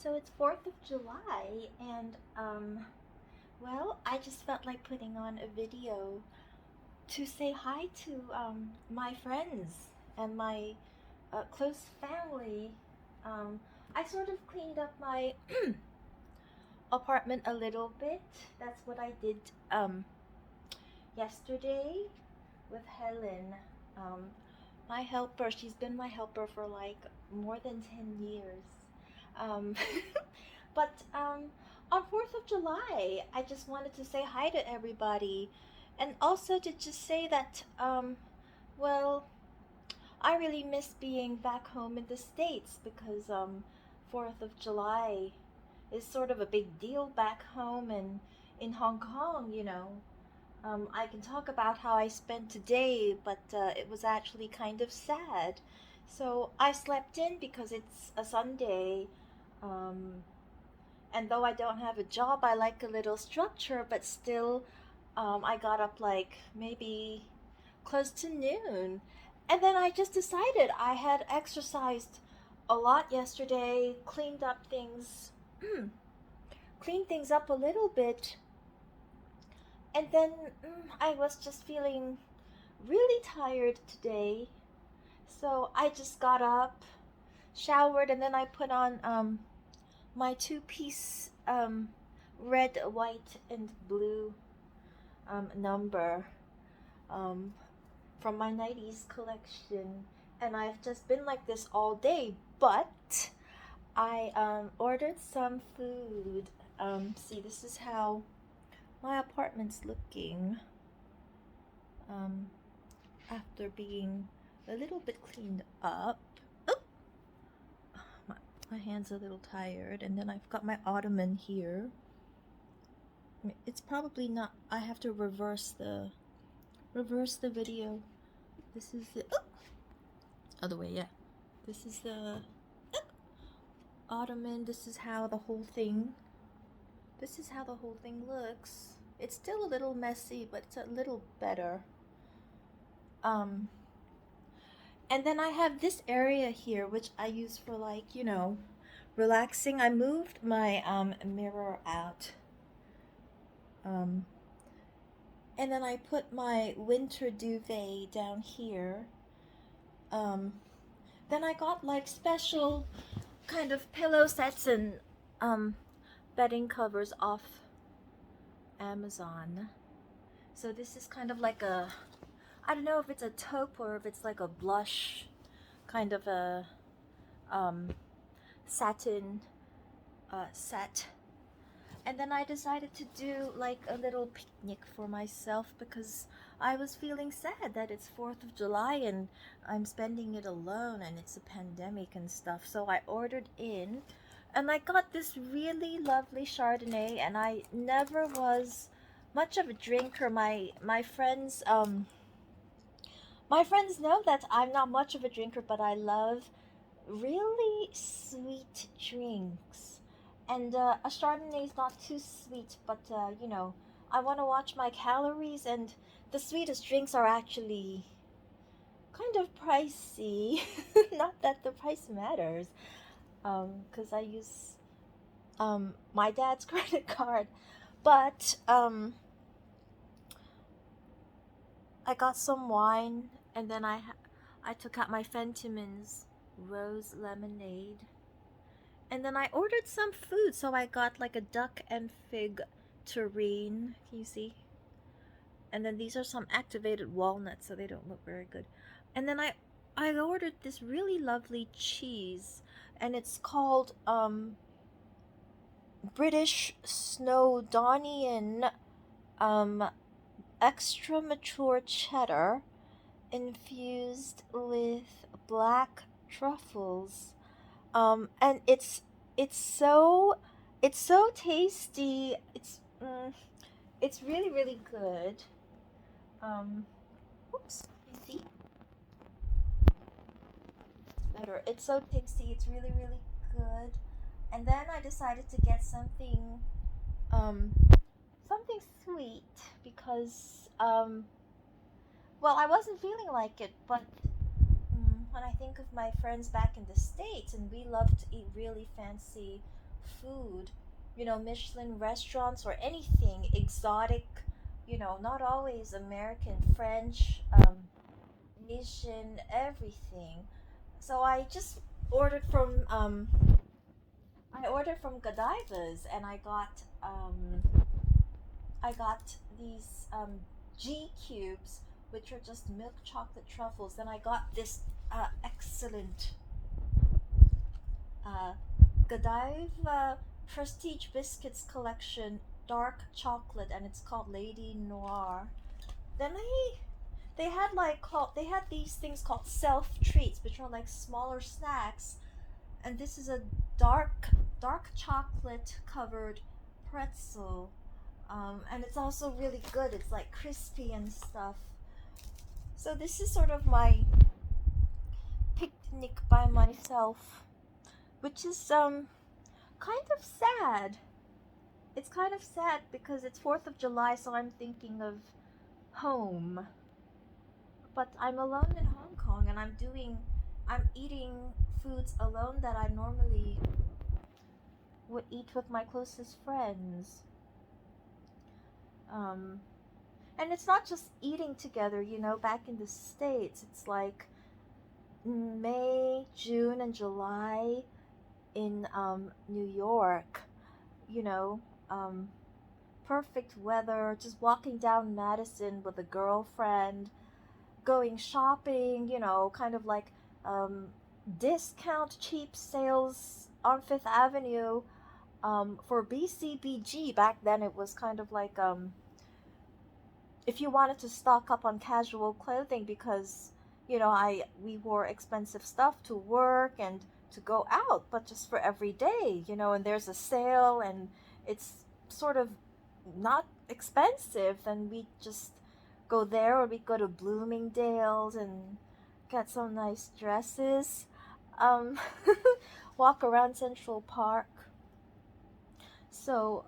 So it's 4th of July, and well, I just felt like putting on a video to say hi to my friends and my close family. Um, I sort of cleaned up my apartment a little bit. That's what I did yesterday with Helen. Um, my helper, she's been my helper for like more than 10 years. Um, but on 4th of July, I just wanted to say hi to everybody and also to just say that, well, I really miss being back home in the States because 4th of July is sort of a big deal back home and in Hong Kong, you know. I can talk about how I spent today, but it was actually kind of sad. So I slept in because it's a Sunday. Um, and though I don't have a job, I like a little structure, but still, I got up like maybe close to noon. And then I just decided I had exercised a lot yesterday, cleaned up things, cleaned things up a little bit, and then I was just feeling really tired today. So I just got up, showered, and then I put on my two-piece red, white, and blue number um, from my 90s collection. And I've just been like this all day, but I ordered some food. See, this is how my apartment's looking um, after being a little bit cleaned up. Oh, my hand's a little tired, and then I've got my ottoman here. It's probably not. I have to reverse the video. This is the other way. Yeah, this is the ottoman. This is how the whole thing. This is how the whole thing looks. It's still a little messy, but it's a little better. Um, and then I have this area here, which I use for like, you know, relaxing. I moved my mirror out. And then I put my winter duvet down here. Um, then I got like special kind of pillow sets and bedding covers off Amazon. So this is kind of like a, I don't know if it's a taupe or if it's like a blush kind of a satin set. And then I decided to do like a little picnic for myself because I was feeling sad that it's 4th of July and I'm spending it alone and it's a pandemic and stuff. So I ordered in and I got this really lovely Chardonnay, and I never was much of a drinker. My friends know that I'm not much of a drinker, but I love really sweet drinks. And a Chardonnay is not too sweet, but you know, I want to watch my calories, and the sweetest drinks are actually kind of pricey. Not that the price matters, because I use my dad's credit card. But I got some wine, and then I took out my Fentimans rose lemonade. And then I ordered some food, so I got like a duck and fig terrine. Can you see? And then these are some activated walnuts, so they don't look very good. And then I ordered this really lovely cheese, and it's called British Snowdonian extra mature cheddar infused with black truffles. And it's so tasty. It's really really good. Oops, you see, it's better. It's so tasty. It's really really good. And then I decided to get um something sweet because well, I wasn't feeling like it, but when I think of my friends back in the States, and we love to eat really fancy food, Michelin restaurants or anything exotic, not always American, French, Asian, everything. So ordered from um, I ordered from Godiva's, and I got these G cubes, which are just milk chocolate truffles. Then I got this excellent uh, Godiva Prestige Biscuits collection, dark chocolate, and it's called Lady Noir. Then they had these things called self treats, which are like smaller snacks, and this is a dark chocolate covered pretzel, and it's also really good. It's like crispy and stuff. So this is sort of my picnic by myself, which is kind of sad. It's kind of sad because it's 4th of July, so I'm thinking of home. But I'm alone in Hong Kong, and I'm eating foods alone that I normally would eat with my closest friends. Um, and it's not just eating together, back in the States, it's like May, June, and July in New York, you know, um, perfect weather, just walking down Madison with a girlfriend, going shopping, kind of like um, discount cheap sales on Fifth Avenue for BCBG. Back then, it was kind of like if you wanted to stock up on casual clothing because I we wore expensive stuff to work and to go out, but just for every day, and there's a sale and it's sort of not expensive, then we just go there, or we go to Bloomingdale's and get some nice dresses. Um, walk around Central Park. So,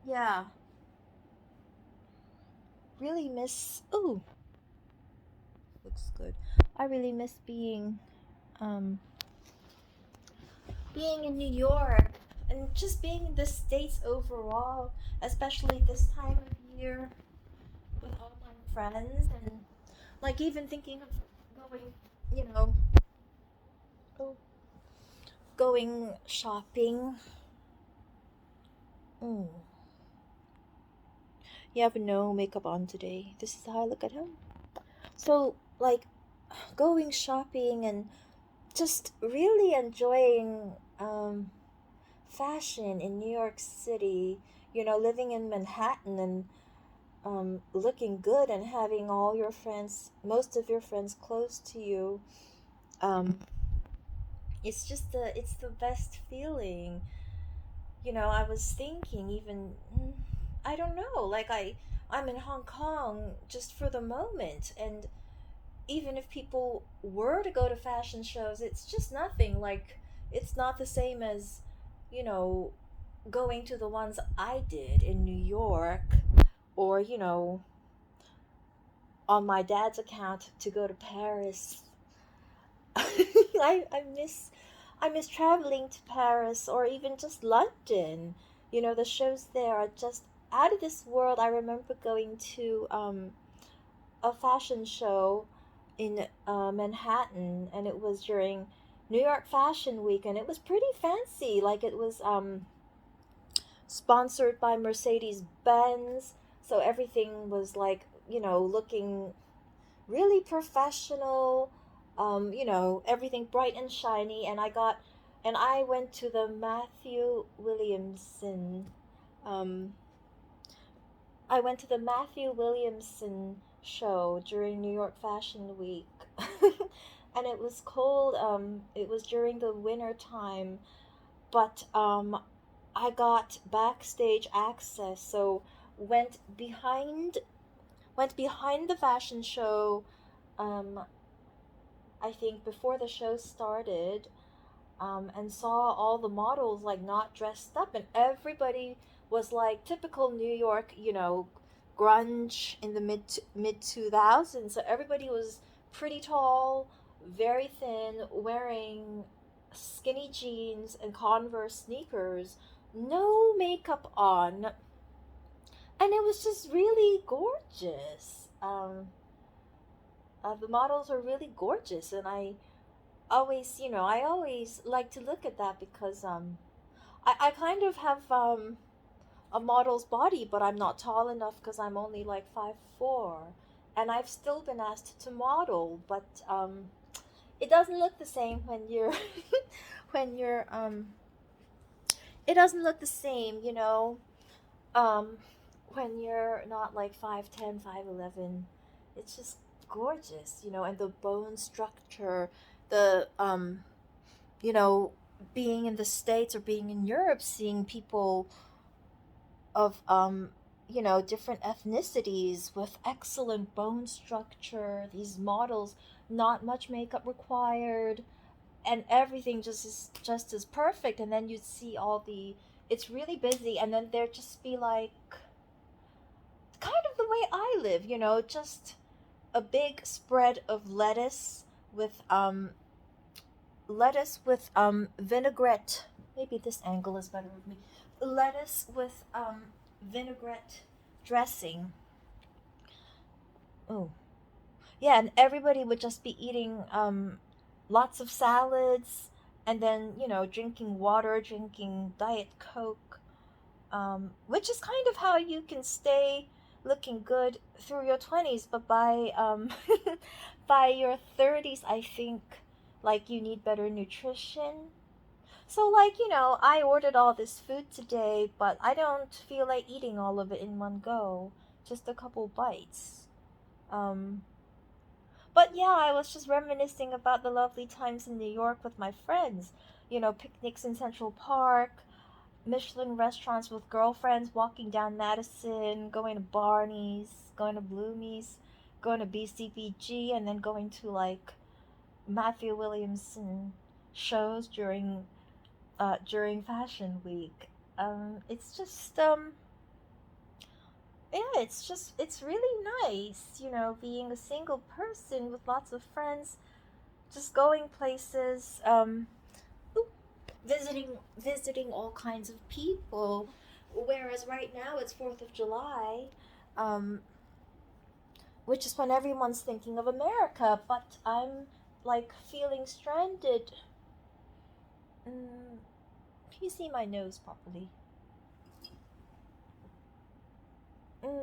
yeah, really miss. Ooh, looks good. I really miss um, being in New York and just being in the States overall, especially this time of year with all my friends, and like even thinking of going, you know, oh, going shopping. Mm. You have no makeup on today. This is how I look at him. So, like, going shopping and just really enjoying fashion in New York City, living in Manhattan and looking good and having all your friends, most of your friends close to you. Um, it's the best feeling. I was thinking even, I don't know, like I'm in Hong Kong just for the moment, and even if people were to go to fashion shows, it's just nothing. Like, it's not the same as, you know, going to the ones I did in New York, or, on my dad's account to go to Paris. I miss traveling to Paris or even just London. The shows there are just out of this world. I remember going to a fashion show in Manhattan, and it was during New York Fashion Week, and it was pretty fancy. Like, it was sponsored by Mercedes Benz, so everything was like, looking really professional. Everything bright and shiny, and I went to the Matthew Williamson. Um, I went to the Matthew Williamson show during New York Fashion Week. And it was cold. It was during the winter time, but I got backstage access, so went behind went behind the fashion show. Um, I think before the show started, and saw all the models like not dressed up, and everybody was like typical New York, grunge in the mid 2000s. So everybody was pretty tall, very thin, wearing skinny jeans and Converse sneakers, no makeup on, and it was just really gorgeous. The models are really gorgeous, and I always like to look at that because I kind of have a model's body, but I'm not tall enough because I'm only like 5'4", and I've still been asked to model, but it doesn't look the same when you're when you're it doesn't look the same, um, when you're not like 5'10", 5'11". It's just gorgeous, and the bone structure, the you know, being in the States or being in Europe, seeing people of different ethnicities with excellent bone structure, these models, not much makeup required, and everything just as perfect. And then you'd see all the it's really busy, and then there'd just be like kind of the way I live, just a big spread of lettuce with vinaigrette. Maybe this angle is better with me. Lettuce with vinaigrette dressing. Oh, yeah, and everybody would just be eating lots of salads, and then drinking water, drinking Diet Coke, which is kind of how you can stay looking good through your 20s, but by by your 30s, I think like you need better nutrition. So like, I ordered all this food today, but I don't feel like eating all of it in one go. Just a couple bites. Um but yeah, I was just reminiscing about the lovely times in New York with my friends. Picnics in Central Park, Michelin restaurants with girlfriends, walking down Madison, going to Barney's, going to Bloomies, going to BCBG, and then going to like Matthew Williamson shows during Fashion Week. It's just yeah, it's really nice, being a single person with lots of friends, just going places, visiting all kinds of people. Whereas right now it's 4th of July, um, which is when everyone's thinking of America, but I'm like feeling stranded. Mm, can you see my nose properly?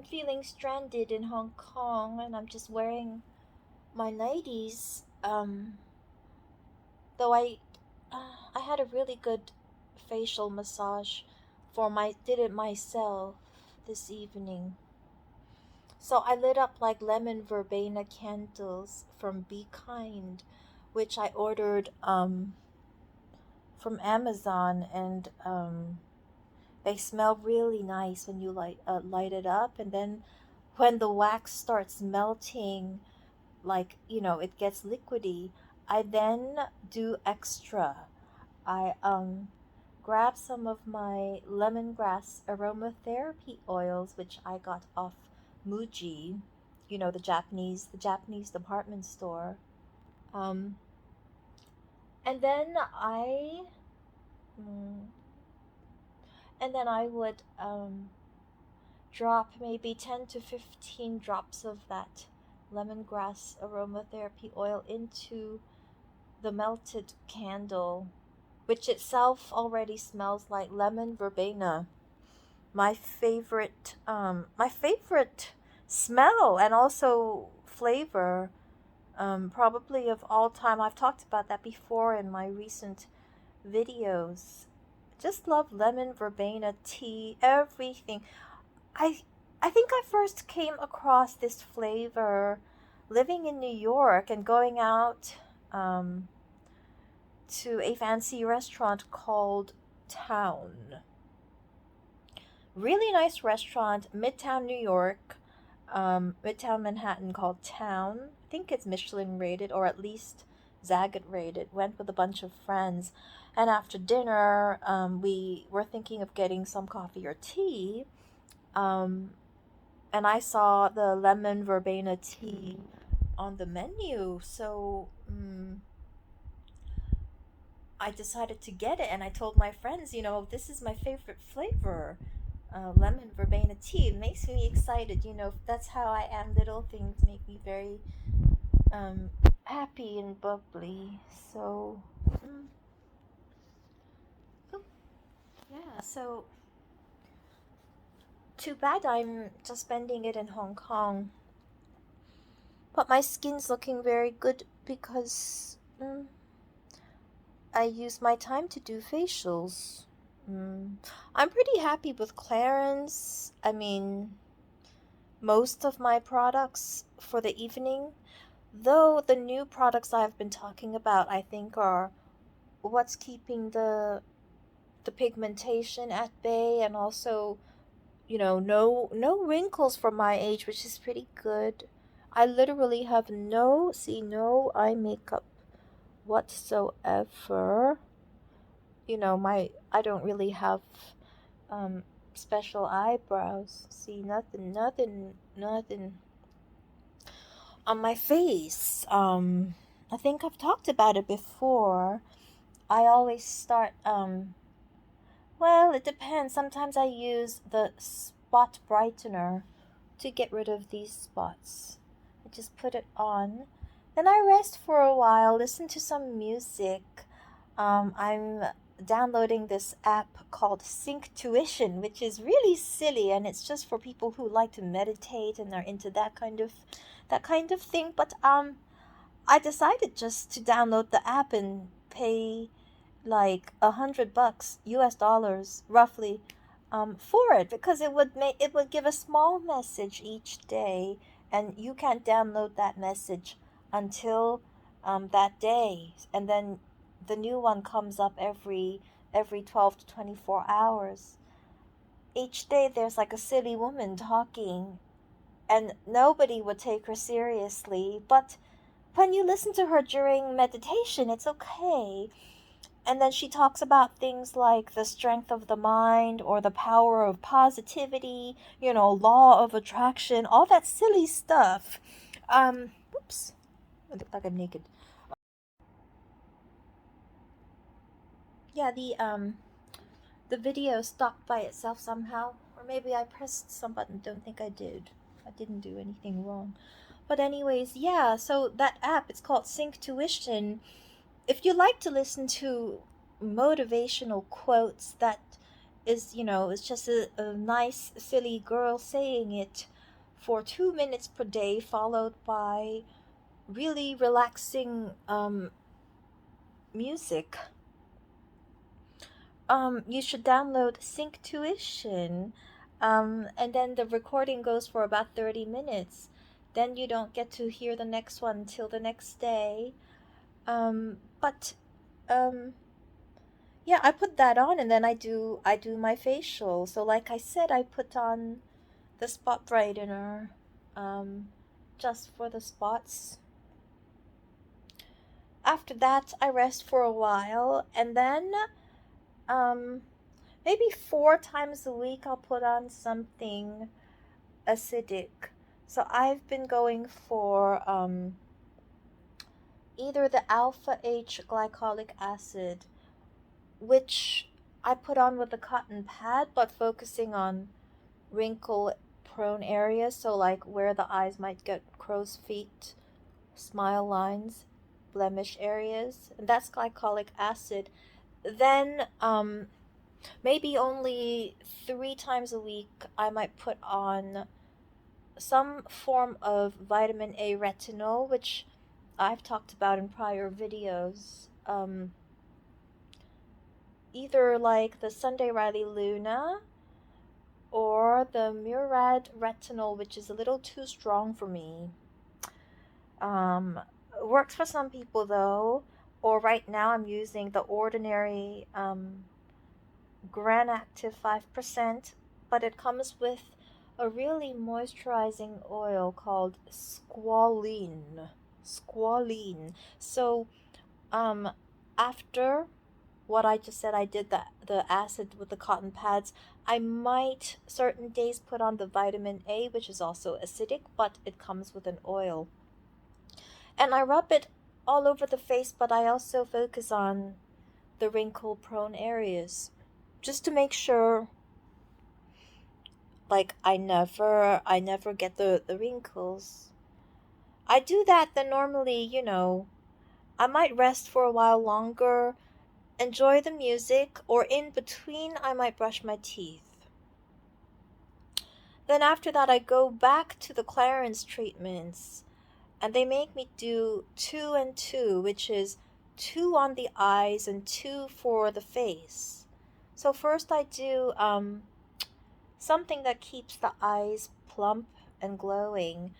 Feeling stranded in Hong Kong, and I'm just wearing my nighties. Though I had a really good facial massage did it myself this evening. So I lit up like lemon verbena candles from Be Kind, which I ordered from Amazon, and they smell really nice when you light it up, and then when the wax starts melting, like it gets liquidy, I then do extra. I grab some of my lemongrass aromatherapy oils, which I got off Muji, the Japanese department store. Um, and then mm, I would drop maybe 10 to 15 drops of that lemongrass aromatherapy oil into the melted candle, which itself already smells like lemon verbena. My favorite smell and also flavor, probably of all time. I've talked about that before in my recent videos. Just love lemon verbena tea, everything. I I think I first came across this flavor living in New York and going out um, to a fancy restaurant called Town. Really nice restaurant, Midtown New York, Midtown Manhattan, called Town. I think it's Michelin rated, or at least Zagat rated. Went with a bunch of friends, and after dinner, we were thinking of getting some coffee or tea. Um, and I saw the lemon verbena tea on the menu. So I decided to get it, and I told my friends, this is my favorite flavor, lemon verbena tea. It makes me excited. That's how I am. Little things make me very um, happy and bubbly. So, mm, oh, yeah. So, too bad I'm just spending it in Hong Kong. But my skin's looking very good because I use my time to do facials. Mm. I'm pretty happy with Clarins. I mean, most of my products for the evening, though the new products I've been talking about, I think are what's keeping the pigmentation at bay, and also, no wrinkles for my age, which is pretty good. I literally have no eye makeup whatsoever. My I don't really have um special eyebrows. See, nothing on my face. I think I've talked about it before. I always start well, it depends. Sometimes I use the spot brightener to get rid of these spots. I just put it on. Then I rest for a while, listen to some music. I'm downloading this app called Sync Tuition, which is really silly, and it's just for people who like to meditate and are into that kind of thing. But I decided just to download the app and pay like $100 US dollars roughly for it, because it would give a small message each day, and you can't download that message until that day, and then the new one comes up every 12 to 24 hours. Each day there's like a silly woman talking, and nobody would take her seriously, but when you listen to her during meditation, it's okay. And then she talks about things like the strength of the mind or the power of positivity, law of attraction, all that silly stuff. Whoops. I look like I'm naked. Yeah, the video stopped by itself somehow, or maybe I pressed some button. Don't think I did. I didn't do anything wrong. But anyways, yeah, so that app, it's called Sync Tuition. If you like to listen to motivational quotes that it's just a nice, silly girl saying it for 2 minutes per day, followed by really relaxing music, you should download Sync Tuition. And then the recording goes for about 30 minutes. Then you don't get to hear the next one until the next day. But um, yeah, I put that on, and then I do my facial. So like I said, I put on the spot brightener um just for the spots. After that, I rest for a while, and then um maybe 4 times a week I'll put on something acidic. So I've been going for either the alpha H glycolic acid, which I put on with a cotton pad, but focusing on wrinkle prone areas, so like where the eyes might get crow's feet, smile lines, blemish areas, and that's glycolic acid. Then maybe only 3 times a week I might put on some form of vitamin A retinol, which I've talked about in prior videos. Either like the Sunday Riley Luna or the Murad retinol, which is a little too strong for me. Um, Works for some people though. Or right now I'm using the ordinary Gran Active 5%, but it comes with a really moisturizing oil called squalene. Squalene. So um, after what I just said, I did the acid with the cotton pads. I might certain days put on the vitamin A, which is also acidic, but it comes with an oil. And I rub it all over the face, but I also focus on the wrinkle prone areas, just to make sure like I never get the wrinkles. I do that, then normally, I might rest for a while longer, enjoy the music, or in between I might brush my teeth. Then after that I go back to the Clarins treatments, and they make me do two and two, which is two on the eyes and two for the face. So first I do something that keeps the eyes plump and glowing,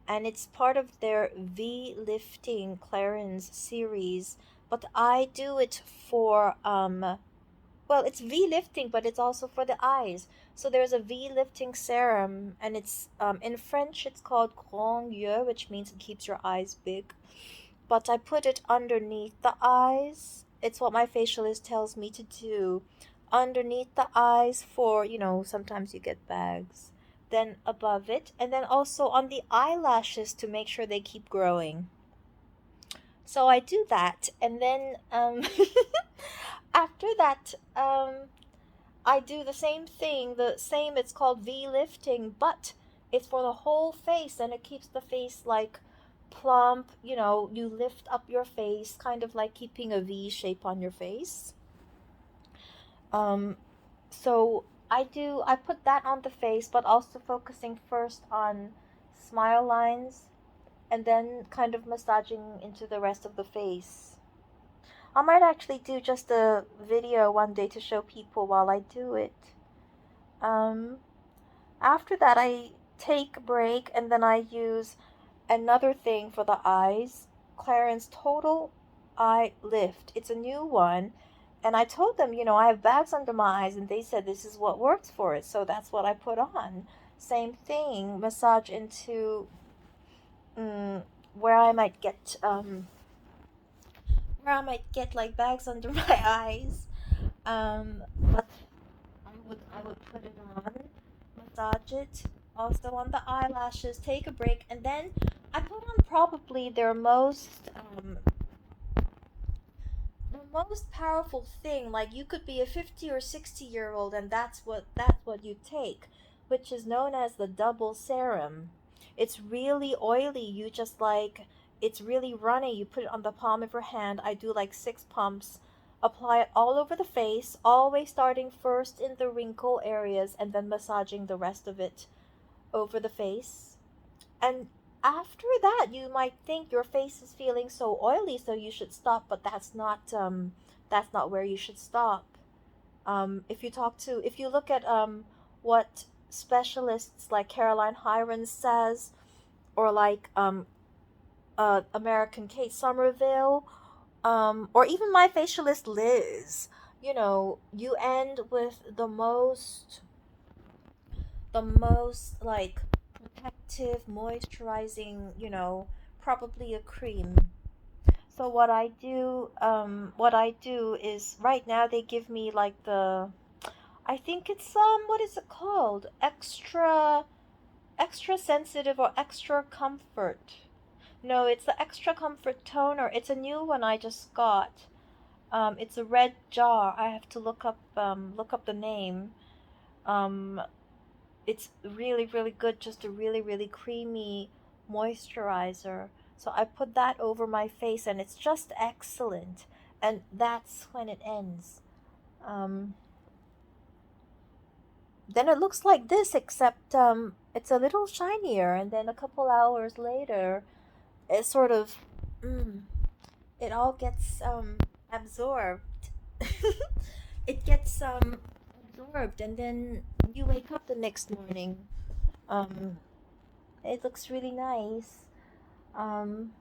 and it's part of their V Lifting Clarins series. But I do it for well, it's V lifting, but it's also for the eyes. So there's a V lifting serum, and it's in French it's called Grand Yeux, which means it keeps your eyes big. But I put it underneath the eyes. It's what my facialist tells me to do. Underneath the eyes for, sometimes you get bags. Then above it, and then also on the eyelashes to make sure they keep growing. So I do that, and then after that, I do the same thing. The same, it's called V lifting, but it's for the whole face, and it keeps the face like plump. You lift up your face, kind of like keeping a V shape on your face. Um, so I put that on the face, but also focusing first on smile lines, and then kind of massaging into the rest of the face. I might actually do just a video one day to show people while I do it. Um, After that, I take a break, and then I use another thing for the eyes, Clarins Total Eye Lift. It's a new one, and I told them, I have bags under my eyes, and they said this is what works for it, so that's what I put on. Same thing, massage into mm, where I might get like bags under my eyes. But I would put it on, massage it, also on the eyelashes, take a break, and then I put on probably the most powerful thing. Like, you could be a 50 or 60-year old, and that's what you take, which is known as the double serum. It's really oily. You just like It's really runny. You put it on the palm of your hand. I do like 6 pumps. Apply it all over the face, always starting first in the wrinkle areas and then massaging the rest of it over the face. And after that, you might think your face is feeling so oily, so you should stop, but that's not where you should stop. If you look at what specialists like Caroline Hirons says, or like American Kate Somerville, or even my facialist Liz, you end with the most like protective, moisturizing, probably a cream. So what I do is, right now they give me like I think it's what is it called? Extra sensitive or extra comfort. No, it's the extra comfort toner. It's a new one I just got. It's a red jar. I have to look up the name. Um, it's really, really good. Just a really, really creamy moisturizer. So I put that over my face, and it's just excellent. And that's when it ends. Um, then it looks like this, except it's a little shinier. And then a couple hours later, it sort of, mm, it all gets absorbed. It gets absorbed, and then you wake up the next morning. Um, it looks really nice. Um,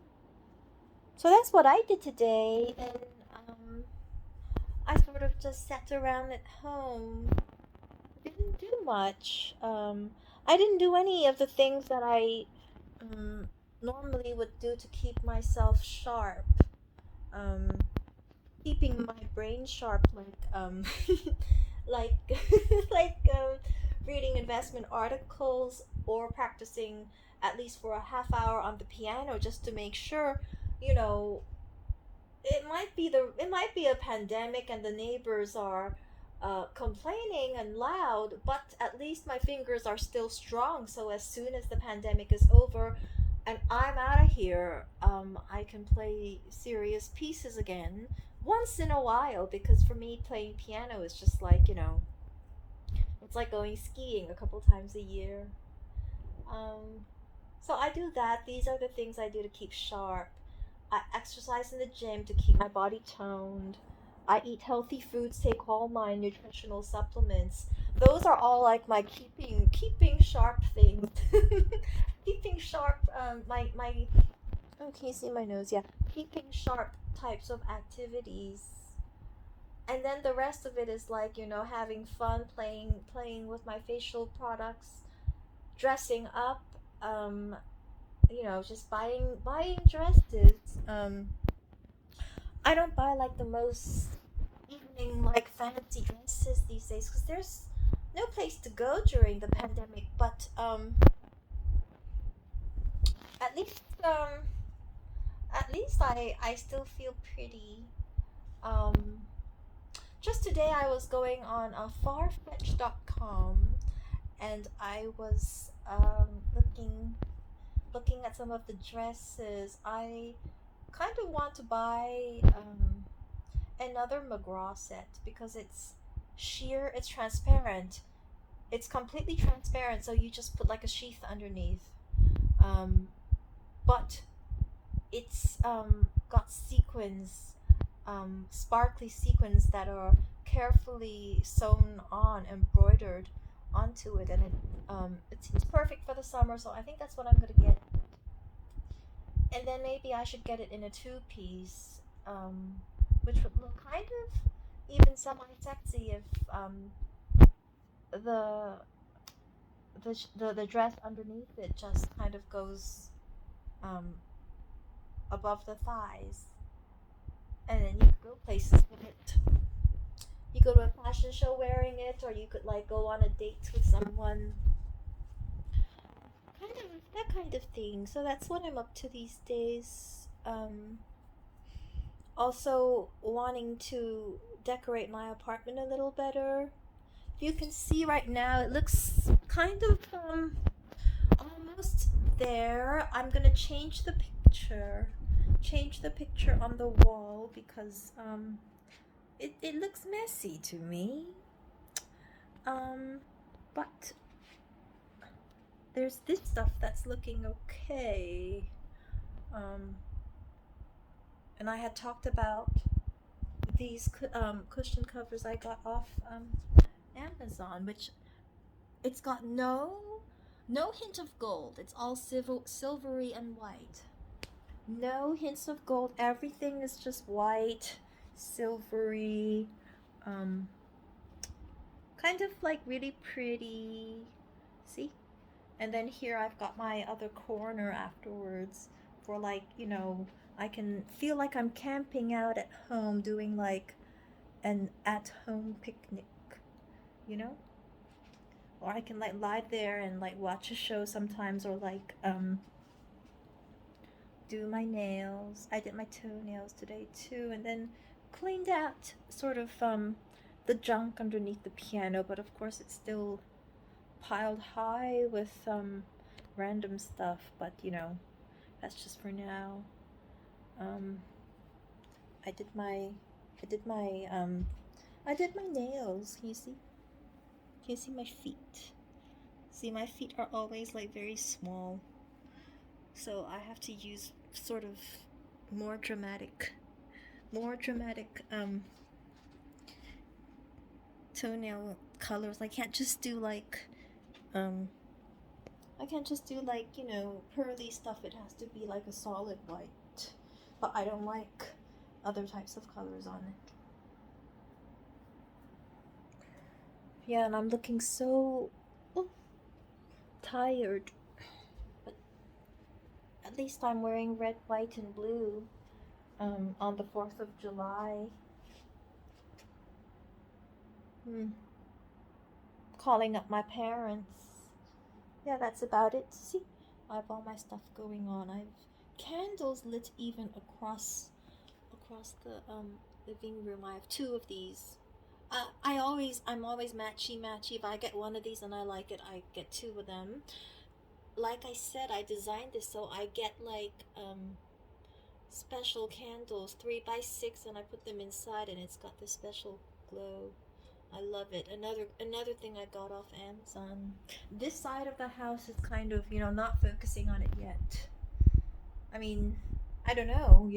so that's what I did today, and um, I sort of just sat around at home. Didn't do much. I didn't do any of the things that I um, normally would do to keep myself sharp. Um, Keeping my brain sharp, like like reading investment articles, or practicing at least for a half hour on the piano, just to make sure, you know it might be a pandemic and the neighbors are complaining and loud, but at least my fingers are still strong. So as soon as the pandemic is over and I'm out of here, I can play serious pieces again once in a while. Because for me, playing piano is just like, it's like going skiing a couple times a year. Um, so I do that. These are the things I do to keep sharp. I exercise in the gym to keep my body toned. I eat healthy foods, take all my nutritional supplements. Those are all like my keeping sharp things. Keeping sharp my oh, can you see my nose? Yeah. Keeping sharp types of activities. And then the rest of it is like, having fun playing with my facial products, dressing up, um just buying dresses. I don't buy like the most evening like fancy dresses these days because there's no place to go during the pandemic. But at least um, at least I still feel pretty. Um, just today I was going on farfetch.com and I was looking at some of the dresses. I kind of want to buy another McGraw set because it's sheer, it's transparent. It's completely transparent, so you just put like a sheath underneath. Um, but it's got sequins, sparkly sequins that are carefully sewn on, embroidered onto it, and it seems perfect for the summer. So I think that's what I'm gonna get. And then maybe I should get it in a two-piece, which would look kind of even semi-sexy if the the dress underneath it just kind of goes um, above the thighs, and then you could go places with it. You go to a fashion show wearing it, or you could like go on a date with someone, kind of that kind of thing. So that's what I'm up to these days. Also wanting to decorate my apartment a little better. You can see right now it looks kind of almost there. I'm gonna change the picture on the wall because it looks messy to me. Um, but there's this stuff that's looking okay. Um, and I had talked about these cushion covers I got off Amazon, which it's got no hint of gold. It's all silvery and white. No hints of gold. Everything is just white, silvery, um, kind of like really pretty. See? And then here I've got my other corner afterwards for like, I can feel like I'm camping out at home doing like an at home picnic, you know? Or I can like lie there and like watch a show sometimes, or like do my nails. I did my toenails today too, and then cleaned out sort of the junk underneath the piano, but of course it's still piled high with random stuff, but that's just for now. Um I did my I did my I did my nails. Can you see? Can you see my feet? See, my feet are always like very small, so I have to use sort of more dramatic, more dramatic toenail colors. Um I can't just do like, pearly stuff. It has to be like a solid white. But I don't like other types of colors on it. Yeah, and I'm looking so oh, tired. But at least I'm wearing red, white, and blue on the 4th of July. Hmm. Calling up my parents. Yeah, that's about it. See, I have all my stuff going on. I've candles lit even across the living room. I have two of these. I'm always matchy. If I get one of these and I like it, I get two of them. Like I said, I designed this so I get like special candles, 3x6, and I put them inside, and it's got this special glow. I love it. Another thing I got off Amazon. This side of the house is kind of, not focusing on it yet. I mean, I don't know,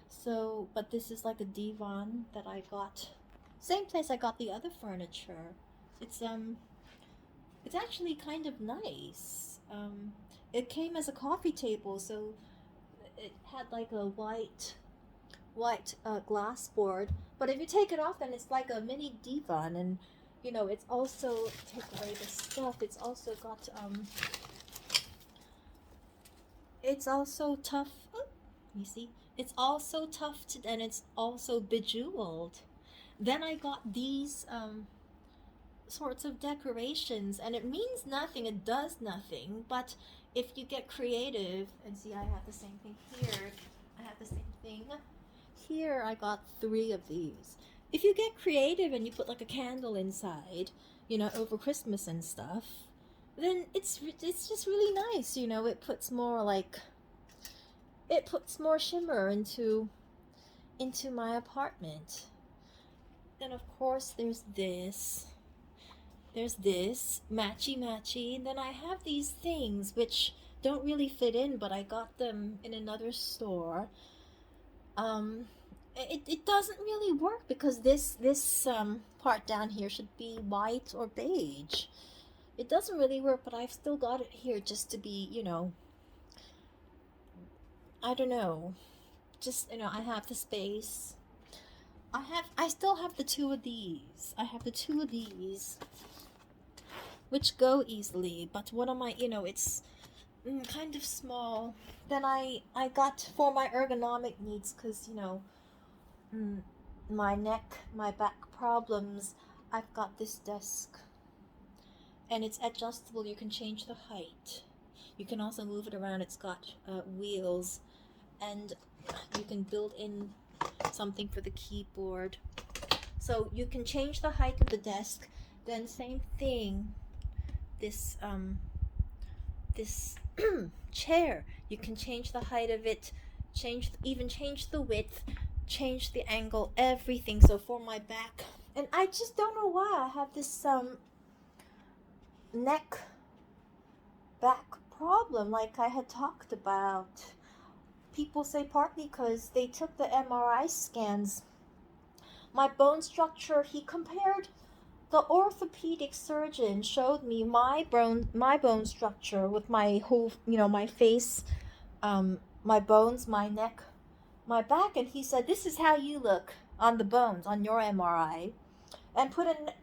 So, but this is like a divan that I got. Same place I got the other furniture. It's actually kind of nice. It came as a coffee table, so it had like a white glass board. But if you take it off, then it's like a mini divan, and it's also, take away the stuff. It's also got it's also tough. Oh, you see, it's also tufted, and it's also bejeweled. Then I got these sorts of decorations, and it means nothing, it does nothing, but if you get creative, and see, I have the same thing here, I have the same thing here, I got three of these. If you get creative and you put like a candle inside, over Christmas and stuff, then it's just really nice, it puts more shimmer into my apartment. Then of course there's this matchy, and then I have these things which don't really fit in, but I got them in another store. It doesn't really work because this part down here should be white or beige. It doesn't really work, but I've still got it here just to be, I don't know, just, I have the space. I still have the two of these. I have the two of these, which go easily, but one of my, it's kind of small. Then I got for my ergonomic needs, because, my neck, my back problems, I've got this desk. And it's adjustable, you can change the height. You can also move it around, it's got wheels, and you can build in something for the keyboard. So you can change the height of the desk. Then same thing, this chair, you can change the height of it, change the width, change the angle, everything. So for my back, and I just don't know why I have this neck back problem, like I had talked about. People say partly because they took the MRI scans. My bone structure, he compared, the orthopedic surgeon showed me my bone structure with my whole, my face, my bones, my neck, my back, and he said, this is how you look on the bones on your MRI, and put it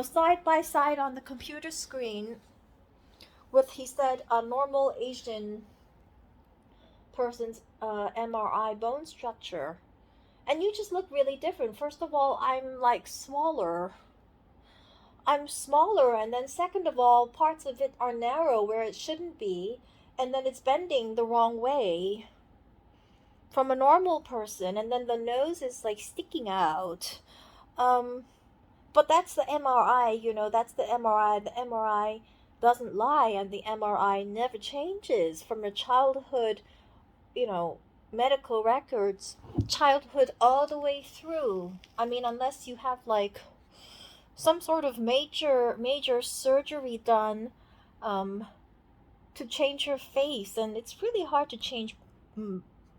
side by side on the computer screen with, he said, a normal Asian person's MRI bone structure, and you just look really different. First of all, I'm smaller, and then second of all, parts of it are narrow where it shouldn't be, and then it's bending the wrong way from a normal person, and then the nose is like sticking out. But that's the MRI, that's the MRI. The MRI doesn't lie, and the MRI never changes from your childhood, medical records, childhood all the way through. I mean, unless you have like some sort of major surgery done to change your face, and it's really hard to change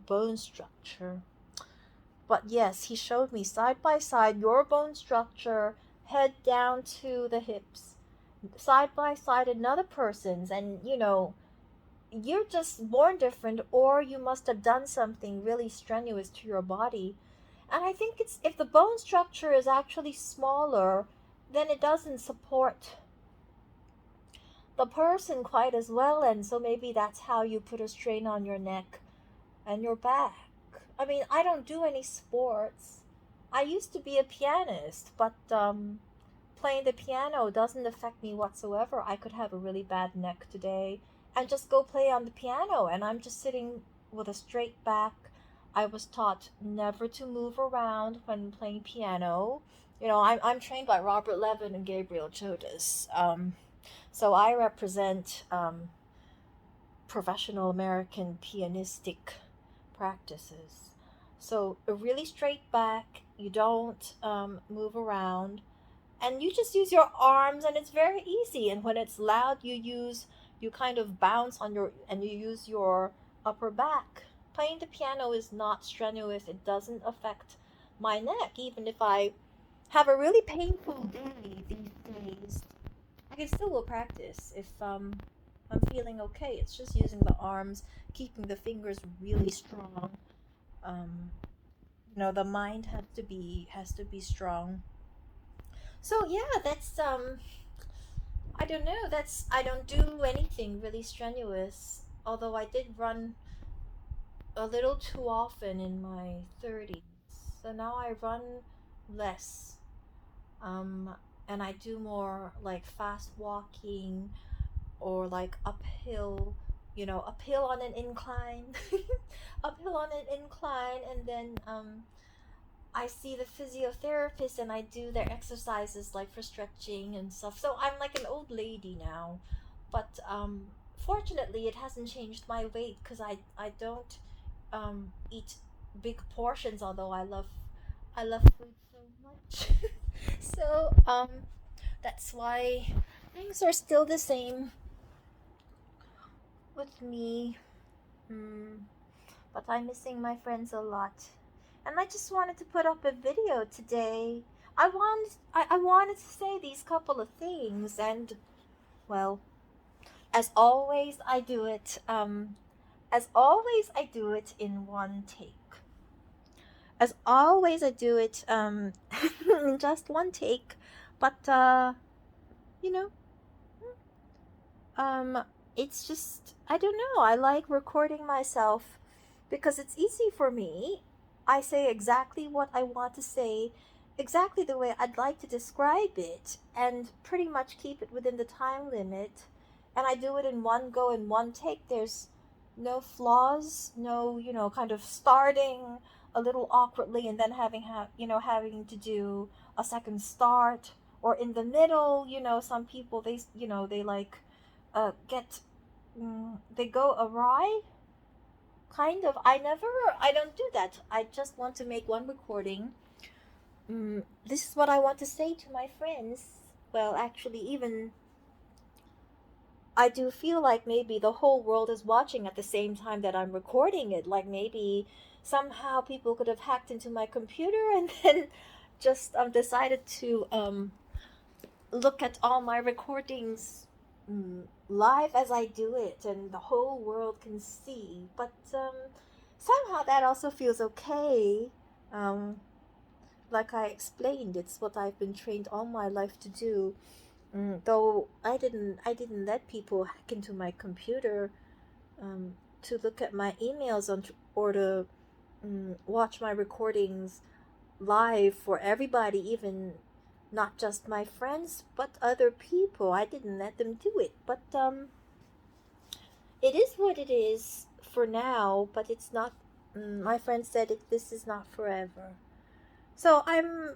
bone structure. But yes, he showed me side by side your bone structure, head down to the hips, side by side another person's, and you're just born different, or you must have done something really strenuous to your body. And I think it's, if the bone structure is actually smaller, then it doesn't support the person quite as well, and so maybe that's how you put a strain on your neck and your back. I mean, I don't do any sports. I used to be a pianist, but playing the piano doesn't affect me whatsoever. I could have a really bad neck today and just go play on the piano, and I'm just sitting with a straight back. I was taught never to move around when playing piano. I'm trained by Robert Levin and Gabriel Chodas. So I represent professional American pianistic practices. So a really straight back, you don't move around, and you just use your arms, and it's very easy. And when it's loud, you kind of bounce on your and you use your upper back. Playing the piano is not strenuous. It doesn't affect my neck, even if I have a really painful day these days. I can still go practice if I'm feeling okay. It's just using the arms, keeping the fingers really strong. Um, the mind has to be strong. So yeah, that's I don't know. That's I don't do anything really strenuous. Although I did run a little too often in my 30s. So now I run less. Um and I do more like fast walking or like uphill, uphill on an incline. Uphill on an incline, and then I see the physiotherapist and I do their exercises like for stretching and stuff. So I'm like an old lady now. But fortunately it hasn't changed my weight because I don't eat big portions, although I love food so much. So that's why things are still the same with me. Mm, but I'm missing my friends a lot. And I just wanted to put up a video today. I wanted to say these couple of things, and well, as always I do it in one take. As always I do it in just one take. But you know, um it's just I don't know. I like recording myself because it's easy for me. I say exactly what I want to say, exactly the way I'd like to describe it, and pretty much keep it within the time limit. And I do it in one go, in one take. There's no flaws, no, kind of starting a little awkwardly and then having to do a second start, or in the middle. Some people, they like get they go awry, kind of. I don't do that. I just want to make one recording. This is what I want to say to my friends. Well, actually, even I do feel like maybe the whole world is watching at the same time that I'm recording it. Like maybe somehow people could have hacked into my computer and then just decided to look at all my recordings live as I do it, and the whole world can see. But somehow that also feels okay. Um, like I explained, it's what I've been trained all my life to do. Though I didn't let people hack into my computer to look at my emails or to watch my recordings live for everybody, even not just my friends, but other people. I didn't let them do it. But it is what it is for now, but it's not. My friend said this is not forever. So I'm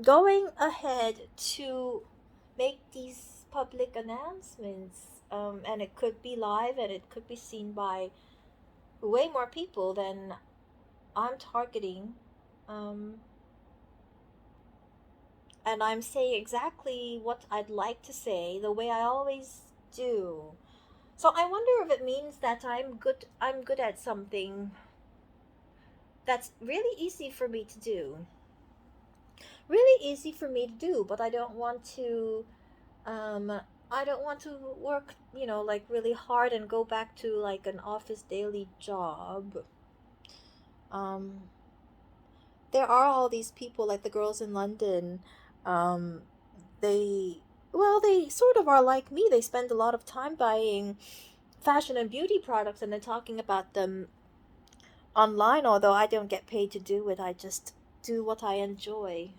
going ahead to make these public announcements. And it could be live and it could be seen by way more people than I'm targeting. Um, and I'm saying exactly what I'd like to say, the way I always do. So I wonder if it means that I'm good at something that's really easy for me to do. Really easy for me to do, but um I don't want to work, like really hard and go back to like an office daily job. Um there are all these people like the girls in London. Um they they sort of are like me. They spend a lot of time buying fashion and beauty products and then talking about them online, although I don't get paid to do it. I just do what I enjoy.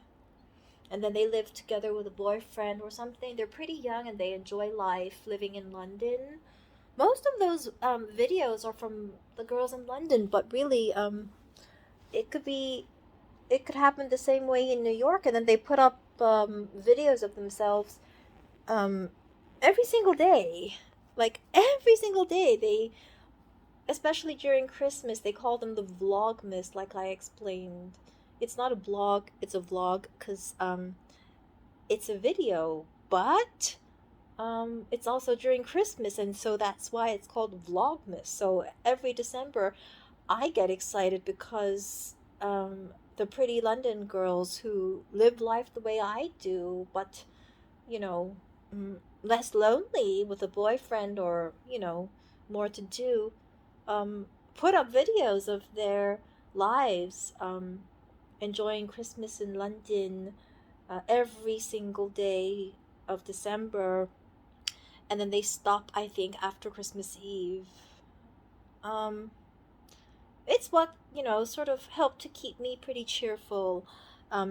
And then they live together with a boyfriend or something. They're pretty young and they enjoy life living in London. most of those videos are from the girls in London, but really, it could be it could happen the same way in New York, and then they put up videos of themselves um, every single day. Like every single day, they, especially during Christmas, they call them the Vlogmas, like I explained. It's not a blog, it's a vlog, because it's a video, but it's also during Christmas, and so that's why it's called Vlogmas. So every December, I get excited because the pretty London girls who live life the way I do, but you know, less lonely with a boyfriend or more to do, um, put up videos of their lives, enjoying Christmas in London every single day of December, and then they stop, I think, after Christmas Eve. Um, it's what, sort of helped to keep me pretty cheerful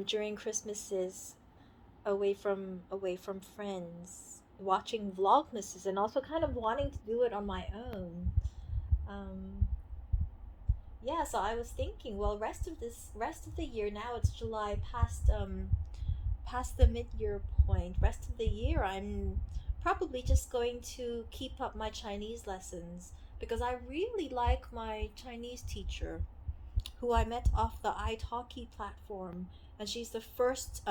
during Christmases, away from friends, watching vlogmases, and also kind of wanting to do it on my own. Um, yeah, so I was thinking, well, rest of the year, now it's July, past the mid-year point. Rest of the year, I'm probably just going to keep up my Chinese lessons because I really like my Chinese teacher, who I met off the italki platform, and she's the first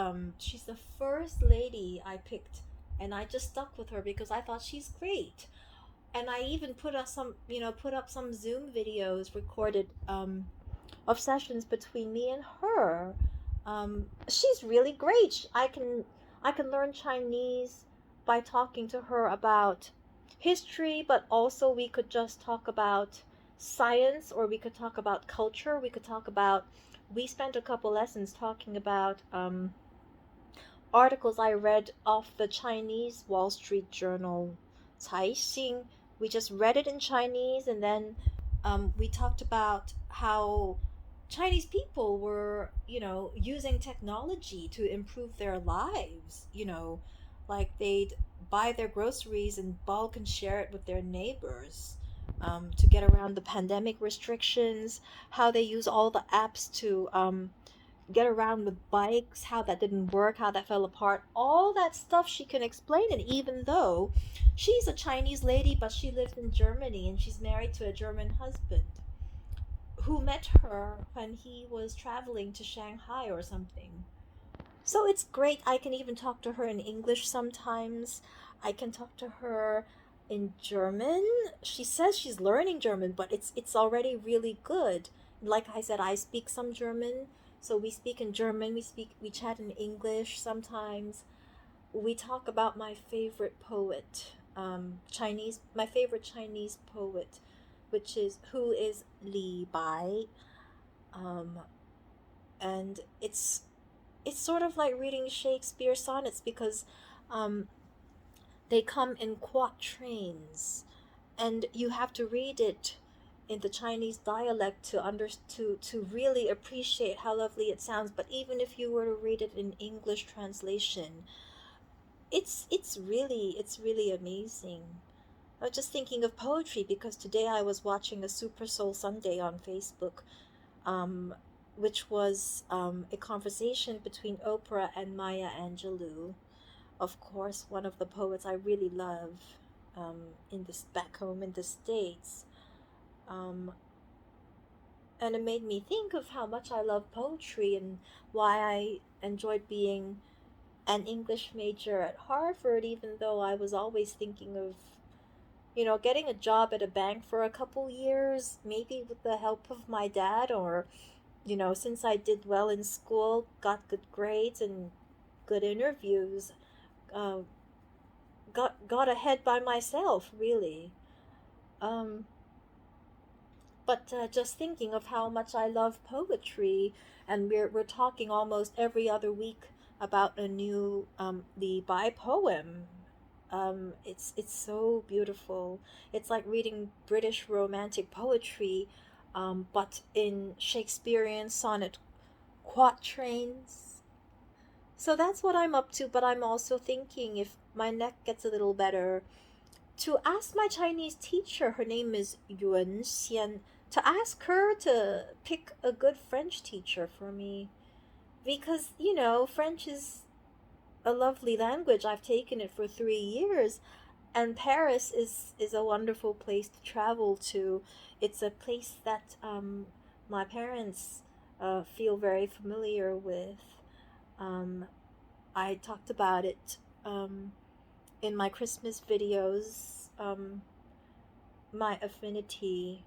lady I picked, and I just stuck with her because I thought she's great. And I even put up some Zoom videos recorded of sessions between me and her. She's really great. I can learn Chinese by talking to her about history, but also we could just talk about science, or we could talk about culture. We spent a couple lessons talking about articles I read off the Chinese Wall Street Journal, Caixin. We just read it in Chinese, and then we talked about how Chinese people were, using technology to improve their lives. Like they'd buy their groceries in bulk and share it with their neighbors, to get around the pandemic restrictions, how they use all the apps to get around with bikes, how that didn't work, how that fell apart, all that stuff she can explain it, even though she's a Chinese lady, but she lives in Germany and she's married to a German husband who met her when he was traveling to Shanghai or something. So it's great. I can even talk to her in English sometimes. I can talk to her in German. She says she's learning German, but it's already really good. Like I said, I speak some German, so we speak in German. We chat in English sometimes. We talk about my favorite poet, my favorite Chinese poet, who is Li Bai. Um, and it's sort of like reading Shakespeare sonnets because um, they come in quatrains, and you have to read it in the Chinese dialect to really appreciate how lovely it sounds. But even if you were to read it in English translation, it's really amazing. I was just thinking of poetry because today I was watching a Super Soul Sunday on Facebook, um, which was a conversation between Oprah and Maya Angelou, of course, one of the poets I really love, in this back home in the States. Um, and it made me think of how much I love poetry and why I enjoyed being an English major at Harvard, even though I was always thinking of, getting a job at a bank for a couple years, maybe with the help of my dad, or, since I did well in school, got good grades and good interviews, uh, got ahead by myself, really. Um, but just thinking of how much I love poetry, and we're talking almost every other week about a new the Bai poem. It's so beautiful. It's like reading British romantic poetry, but in Shakespearean sonnet quatrains. So that's what I'm up to. But I'm also thinking, if my neck gets a little better, to ask my Chinese teacher, her name is Yuan Xian, to ask her to pick a good French teacher for me. Because, French is a lovely language. I've taken it for 3 years. And Paris is a wonderful place to travel to. It's a place that my parents feel very familiar with. Um, I talked about it in my Christmas videos, my affinity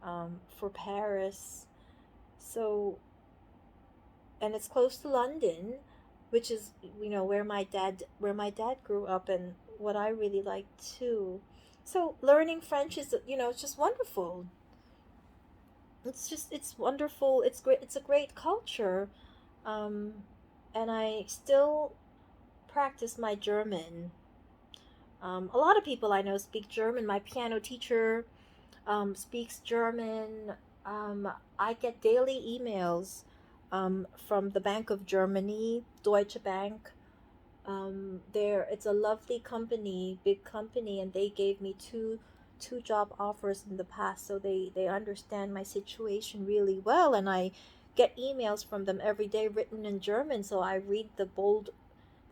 for Paris. So, and it's close to London, which is where my dad grew up, and what I really like too. So learning French is it's just wonderful. It's wonderful. It's great. It's a great culture, um, and I still practice my German. A lot of people I know speak German. My piano teacher speaks German. I get daily emails from the Bank of Germany, Deutsche Bank. There, it's a lovely company, big company, and they gave me two job offers in the past, so they understand my situation really well, and I get emails from them every day written in German, so I read the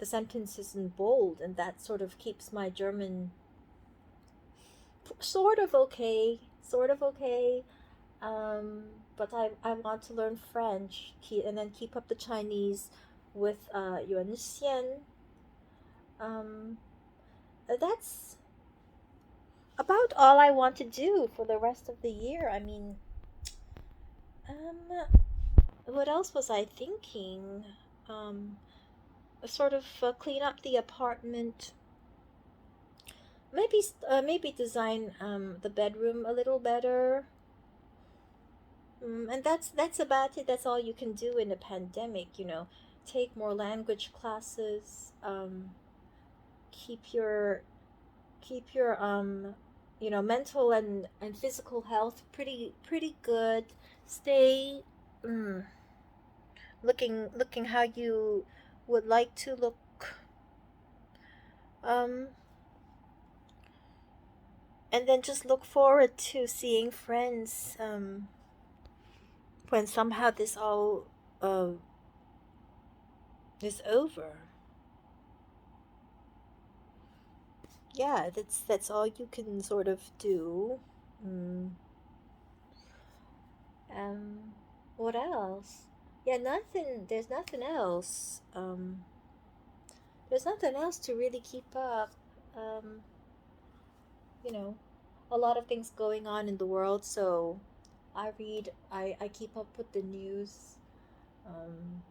sentences in bold, and that sort of keeps my German sort of okay. Um, but I want to learn French, and then keep up the Chinese with Yuan Xian. Um, that's about all I want to do for the rest of the year. I mean, what else was I thinking? Um, sort of clean up the apartment. Maybe design the bedroom a little better. And that's about it. That's all you can do in a pandemic. Take more language classes. Keep your keep your mental and physical health pretty good. Stay mm, looking how you would like to look. Um, and then just look forward to seeing friends when somehow this all uh, is over. Yeah, that's all you can sort of do. Mm. Um, what else? Yeah, nothing. There's nothing else. There's nothing else to really keep up. Um, you know, a lot of things going on in the world, so I keep up with the news. Um,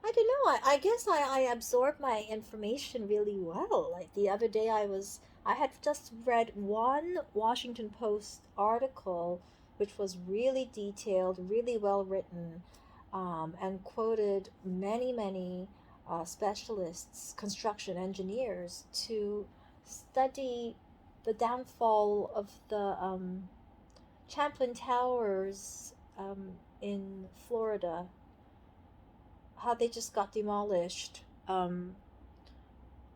I don't know. I guess I absorb my information really well. Like the other day, I had just read one Washington Post article, which was really detailed, really well written, and quoted many specialists, construction engineers, to study the downfall of the Champlain Towers in Florida, how they just got demolished,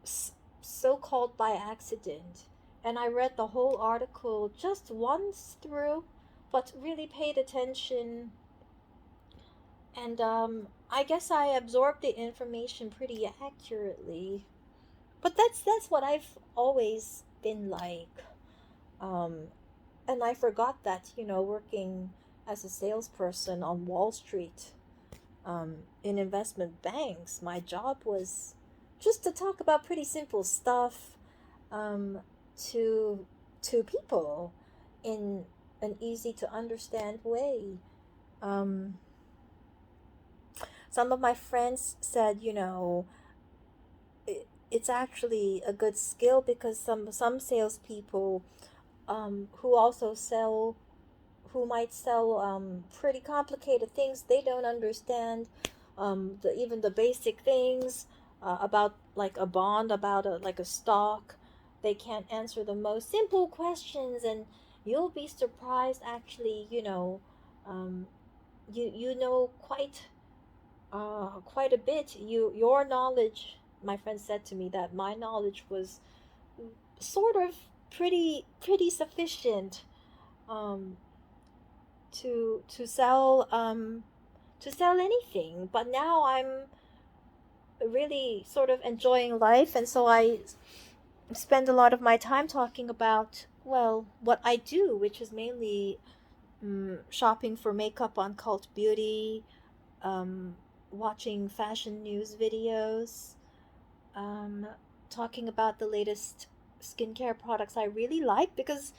so called by accident. And I read the whole article just once through, but really paid attention. And I guess I absorbed the information pretty accurately. But that's what I've always been like. Um, and I forgot that, working as a salesperson on Wall Street, in investment banks, my job was just to talk about pretty simple stuff, um, to people in an easy to understand way. Um, some of my friends said, it's actually a good skill because some salespeople who also sell who might sell pretty complicated things. They don't understand even the basic things about like a bond, about like a stock. They can't answer the most simple questions, and you'll be surprised. Actually, um, you know quite a bit. Your knowledge. My friend said to me that my knowledge was sort of pretty sufficient um, to sell anything. But now I'm really sort of enjoying life, and so I spend a lot of my time talking about, well, what I do, which is mainly shopping for makeup on Cult Beauty, um, watching fashion news videos, um, talking about the latest skincare products I really like, because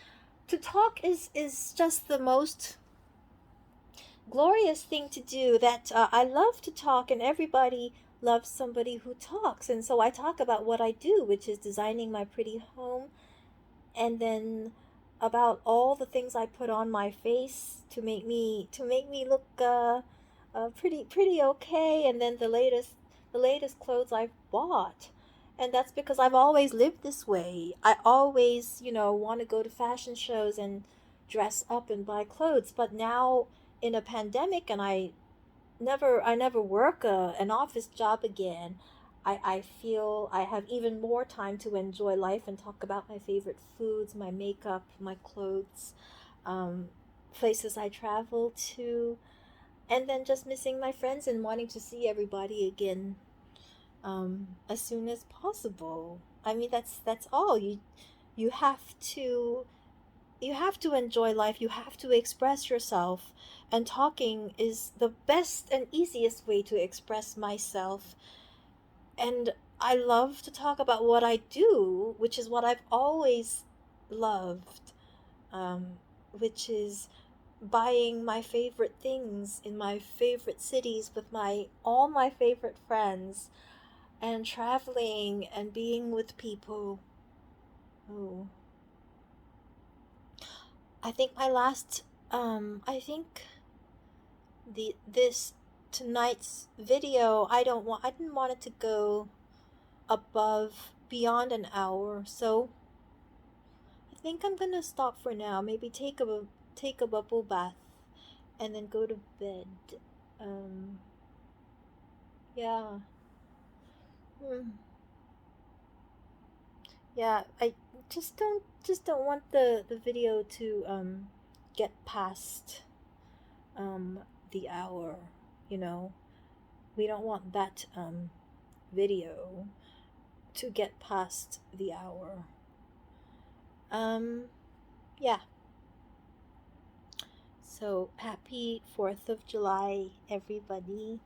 to talk is just the most glorious thing to do. That I love to talk, and everybody loves somebody who talks. And so I talk about what I do, which is designing my pretty home, and then about all the things I put on my face to make me look pretty okay, and then the latest clothes I've bought. And that's because I've always lived this way. I always, want to go to fashion shows and dress up and buy clothes. But now in a pandemic, and I never work an office job again. I feel I have even more time to enjoy life and talk about my favorite foods, my makeup, my clothes, um, places I travel to, and then just missing my friends and wanting to see everybody again as soon as possible. I mean, that's all. You have to you have to enjoy life. You have to express yourself, and talking is the best and easiest way to express myself. And I love to talk about what I do, which is what I've always loved, um, which is buying my favorite things in my favorite cities with my all my favorite friends, and traveling and being with people. Oh, I think my last I think the this tonight's video, I didn't want it to go above beyond an hour. So I think I'm gonna stop for now. Maybe take a bubble bath and then go to bed. Um, yeah. Hmm. Yeah, I just don't want the video to get past um the hour, you know. We don't want that video to get past the hour. Um, yeah. So happy 4th of July, everybody.